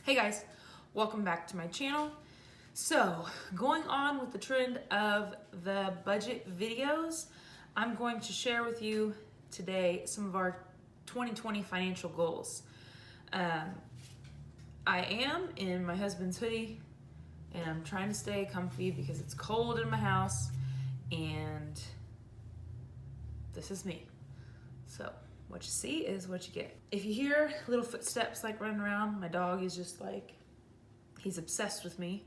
Hey guys, welcome back to my channel. So, going on with the trend of the budget videos, I'm going to share with you today some of our 2020 financial goals. I am in my husband's hoodie and I'm trying to stay comfy because it's cold in my house, and this is me. So what you see is what you get. If you hear little footsteps like running around, my dog is just like, he's obsessed with me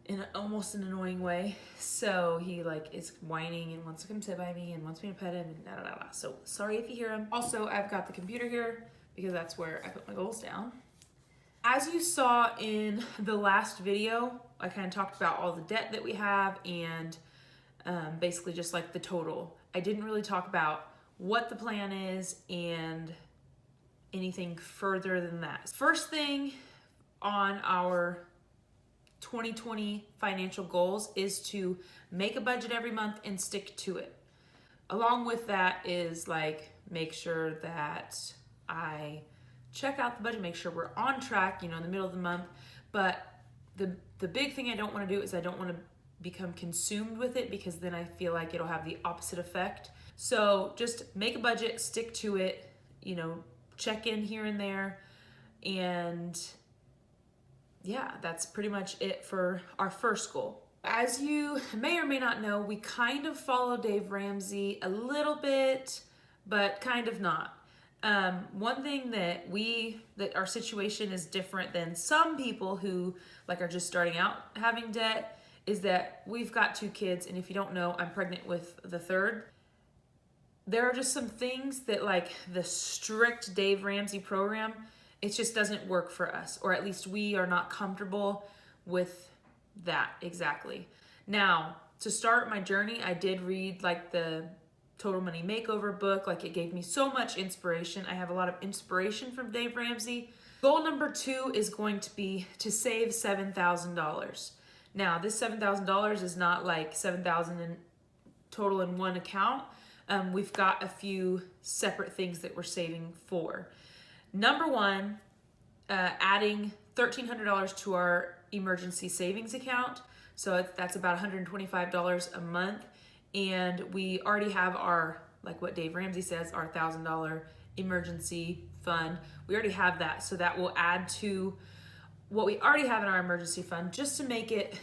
in almost an annoying way. So he like is whining and wants to come sit by me and wants me to pet him and da da da da. So sorry if you hear him. Also, I've got the computer here because that's where I put my goals down. As you saw in the last video, I kind of talked about all the debt that we have and basically just like the total. I didn't really talk about what the plan is and anything further than that. First thing on our 2020 financial goals is to make a budget every month and stick to it. Along with that is like make sure that I check out the budget, make sure we're on track, in the middle of the month. But the big thing I don't want to do is I don't want to become consumed with it, because then I feel like it'll have the opposite effect. So just make a budget, stick to it, check in here and there. And yeah, that's pretty much it for our first goal. As you may or may not know, we kind of follow Dave Ramsey a little bit, but kind of not. One thing that our situation is different than some people who are just starting out having debt is that we've got 2 kids, and if you don't know, I'm pregnant with the 3rd. There are just some things that the strict Dave Ramsey program, it just doesn't work for us, or at least we are not comfortable with that exactly. Now, to start my journey, I did read the Total Money Makeover book. It gave me so much inspiration. I have a lot of inspiration from Dave Ramsey. Goal number 2 is going to be to save $7,000. Now, this $7,000 is not $7,000 in total in one account. We've got a few separate things that we're saving for. Number 1, adding $1,300 to our emergency savings account. So that's about $125 a month. And we already have our, what Dave Ramsey says, our $1,000 emergency fund. We already have that. So that will add to what we already have in our emergency fund, just to make it,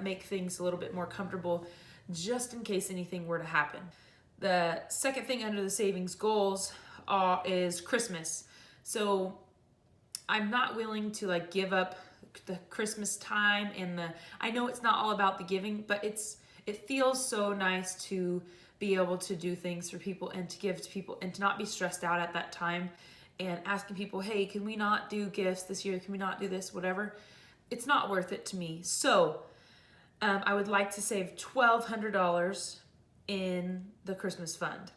make things a little bit more comfortable, just in case anything were to happen. The second thing under the savings goals is Christmas. So I'm not willing to give up the Christmas time, and I know it's not all about the giving, but it feels so nice to be able to do things for people and to give to people and to not be stressed out at that time and asking people, hey, can we not do gifts this year? Can we not do this? Whatever. It's not worth it to me. So I would like to save $1,200 in the Christmas fund.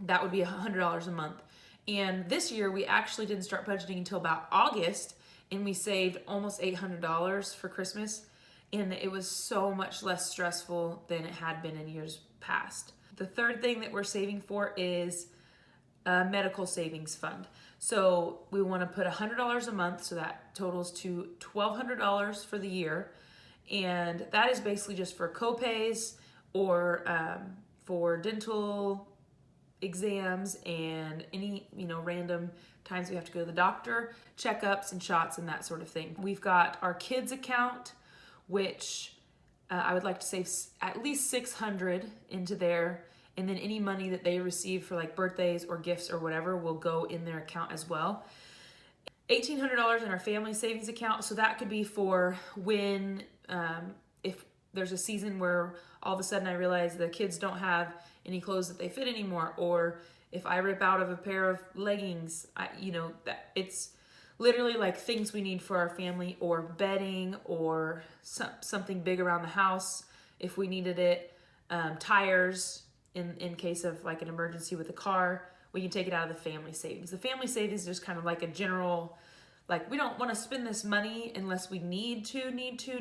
That would be $100 a month. And this year we actually didn't start budgeting until about August, and we saved almost $800 for Christmas. And it was so much less stressful than it had been in years past. The third thing that we're saving for is a medical savings fund. So we want to put $100 a month, so that totals to $1,200 for the year. And that is basically just for co-pays or for dental exams and any, random times we have to go to the doctor, checkups and shots and that sort of thing. We've got our kids account, which I would like to save at least $600 into there, and then any money that they receive for birthdays or gifts or whatever will go in their account as well. $1,800 in our family savings account, so that could be for when if there's a season where all of a sudden I realize the kids don't have any clothes that they fit anymore, or if I rip out of a pair of leggings, that it's literally things we need for our family, or bedding, or something big around the house if we needed it, tires in case of an emergency with the car. We can take it out of the family savings. The family savings is just kind of a general, we don't want to spend this money unless we need to,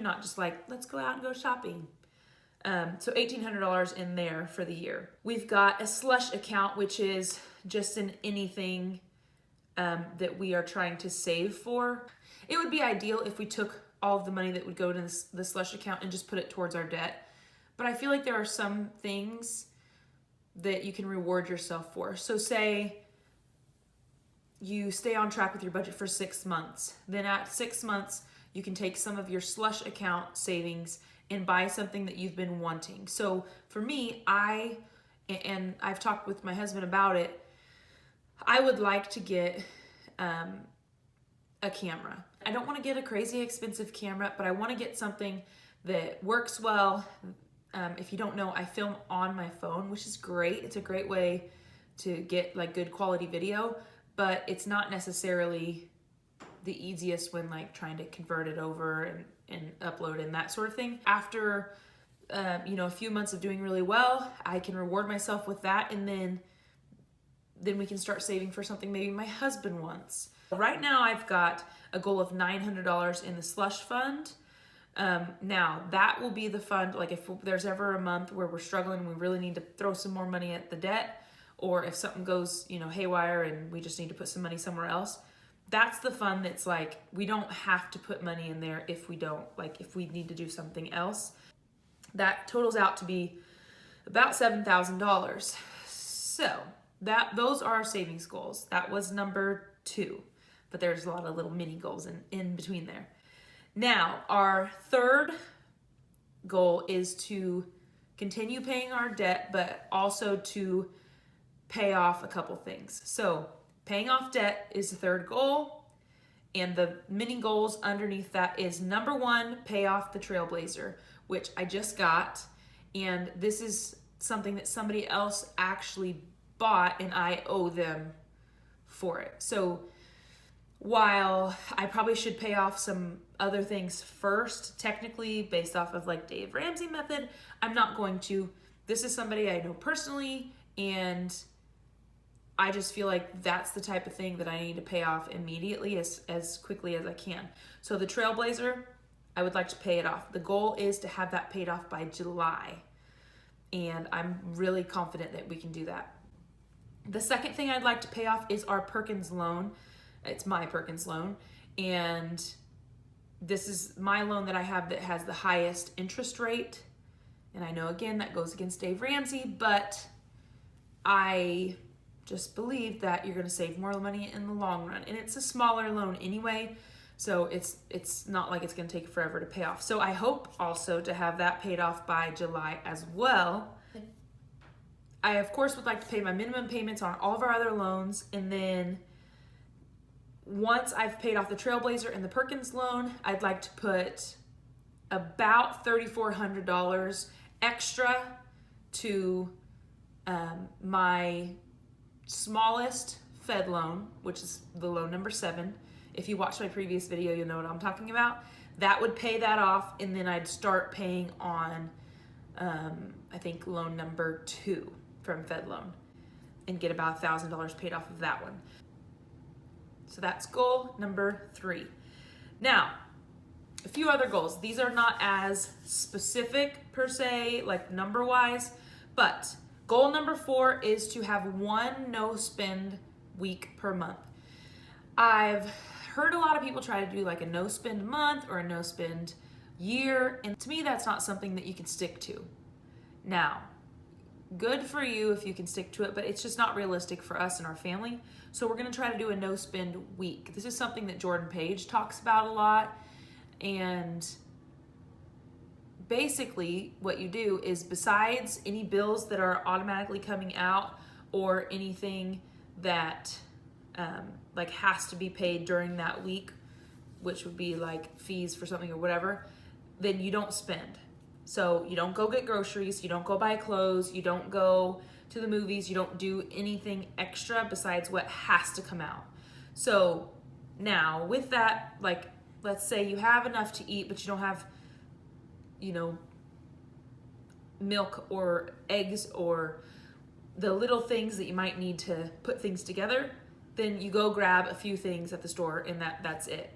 not just let's go out and go shopping. So $1,800 in there for the year. We've got a Slush account, which is just an anything that we are trying to save for. It would be ideal if we took all of the money that would go to the Slush account and just put it towards our debt. But I feel like there are some things that you can reward yourself for. So say you stay on track with your budget for 6 months. Then at 6 months, you can take some of your Slush account savings and buy something that you've been wanting. So for me, and I've talked with my husband about it, I would like to get a camera. I don't want to get a crazy expensive camera, but I want to get something that works well. If you don't know, I film on my phone, which is great. It's a great way to get like good quality video, but it's not necessarily the easiest when like trying to convert it over and upload and that sort of thing. After a few months of doing really well, I can reward myself with that, and then we can start saving for something maybe my husband wants. Right now I've got a goal of $900 in the Slush fund. Now that will be the fund, like if there's ever a month where we're struggling and we really need to throw some more money at the debt, or if something goes, haywire and we just need to put some money somewhere else, that's the fund that's like, we don't have to put money in there if we need to do something else. That totals out to be about $7,000. So those are our savings goals. That was number 2, but there's a lot of little mini goals in between there. Now, our third goal is to continue paying our debt, but also to pay off a couple things. So paying off debt is the third goal, and the mini goals underneath that is number 1, pay off the Trailblazer, which I just got, and this is something that somebody else actually bought and I owe them for it. So while I probably should pay off some other things first, technically based off of like Dave Ramsey method, I'm not going to. This is somebody I know personally, and I just feel like that's the type of thing that I need to pay off immediately as quickly as I can. So the Trailblazer, I would like to pay it off. The goal is to have that paid off by July, and I'm really confident that we can do that. The second thing I'd like to pay off is our Perkins loan. It's my Perkins loan, and this is my loan that I have that has the highest interest rate. And I know, again, that goes against Dave Ramsey, but I just believe that you're going to save more money in the long run. And it's a smaller loan anyway, so it's not like it's going to take forever to pay off. So I hope also to have that paid off by July as well. I, of course, would like to pay my minimum payments on all of our other loans, and then once I've paid off the Trailblazer and the Perkins loan, I'd like to put about $3,400 extra to my smallest Fed loan, which is the loan number 7. If you watched my previous video, you'll know what I'm talking about. That would pay that off, and then I'd start paying on, I think, loan number 2 from Fed loan and get about $1,000 paid off of that one. So that's goal number 3. Now, a few other goals. These are not as specific per se, like number wise, but goal number 4 is to have 1 no spend week per month. I've heard a lot of people try to do like a no spend month or a no spend year, and to me that's not something that you can stick to. Now, good for you if you can stick to it, but it's just not realistic for us and our family. So we're going to try to do a no spend week. This is something that Jordan Page talks about a lot, and basically what you do is, besides any bills that are automatically coming out or anything that like has to be paid during that week, which would be like fees for something or whatever, then you don't spend. So you don't go get groceries, you don't go buy clothes, you don't go to the movies, you don't do anything extra besides what has to come out. So now with that, like, let's say you have enough to eat, but you don't have, milk or eggs or the little things that you might need to put things together, then you go grab a few things at the store, and that's it.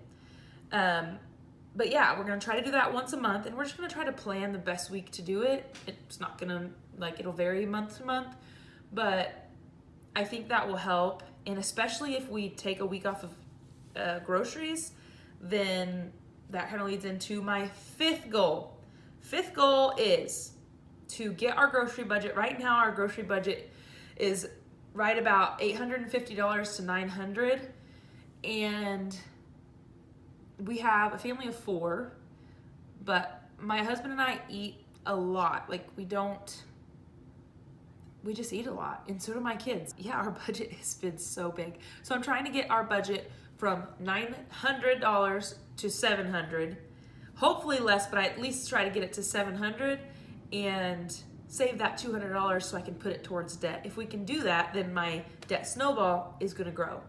But yeah, we're going to try to do that once a month, and we're just going to try to plan the best week to do it. It's not going to, it'll vary month to month, but I think that will help. And especially if we take a week off of groceries, then that kind of leads into my fifth goal. Fifth goal is to get our grocery budget. Right now, our grocery budget is right about $850 to $900. And we have a family of 4, but my husband and I eat a lot. Like we just eat a lot, and so do my kids. Yeah, our budget has been so big. So I'm trying to get our budget from $900 to $700, hopefully less, but I at least try to get it to $700 and save that $200 so I can put it towards debt. If we can do that, then my debt snowball is gonna grow.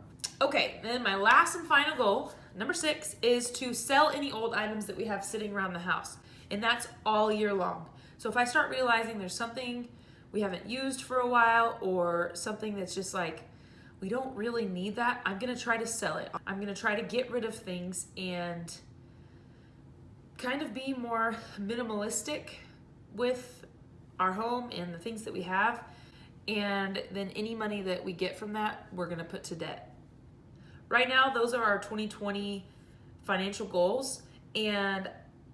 Okay, then my last and final goal, number 6, is to sell any old items that we have sitting around the house. And that's all year long. So if I start realizing there's something we haven't used for a while, or something that's just like, we don't really need that, I'm gonna try to sell it. I'm gonna try to get rid of things and kind of be more minimalistic with our home and the things that we have. And then any money that we get from that, we're gonna put to debt. Right now, those are our 2020 financial goals. And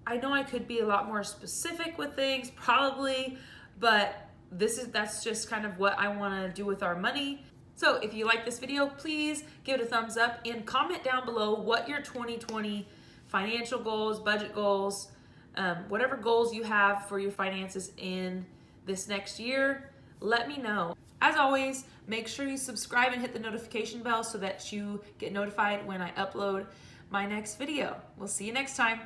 I know I could be a lot more specific with things, probably, but that's just kind of what I wanna do with our money. So if you like this video, please give it a thumbs up and comment down below what your 2020 financial goals, budget goals, whatever goals you have for your finances in this next year, let me know. As always, make sure you subscribe and hit the notification bell so that you get notified when I upload my next video. We'll see you next time.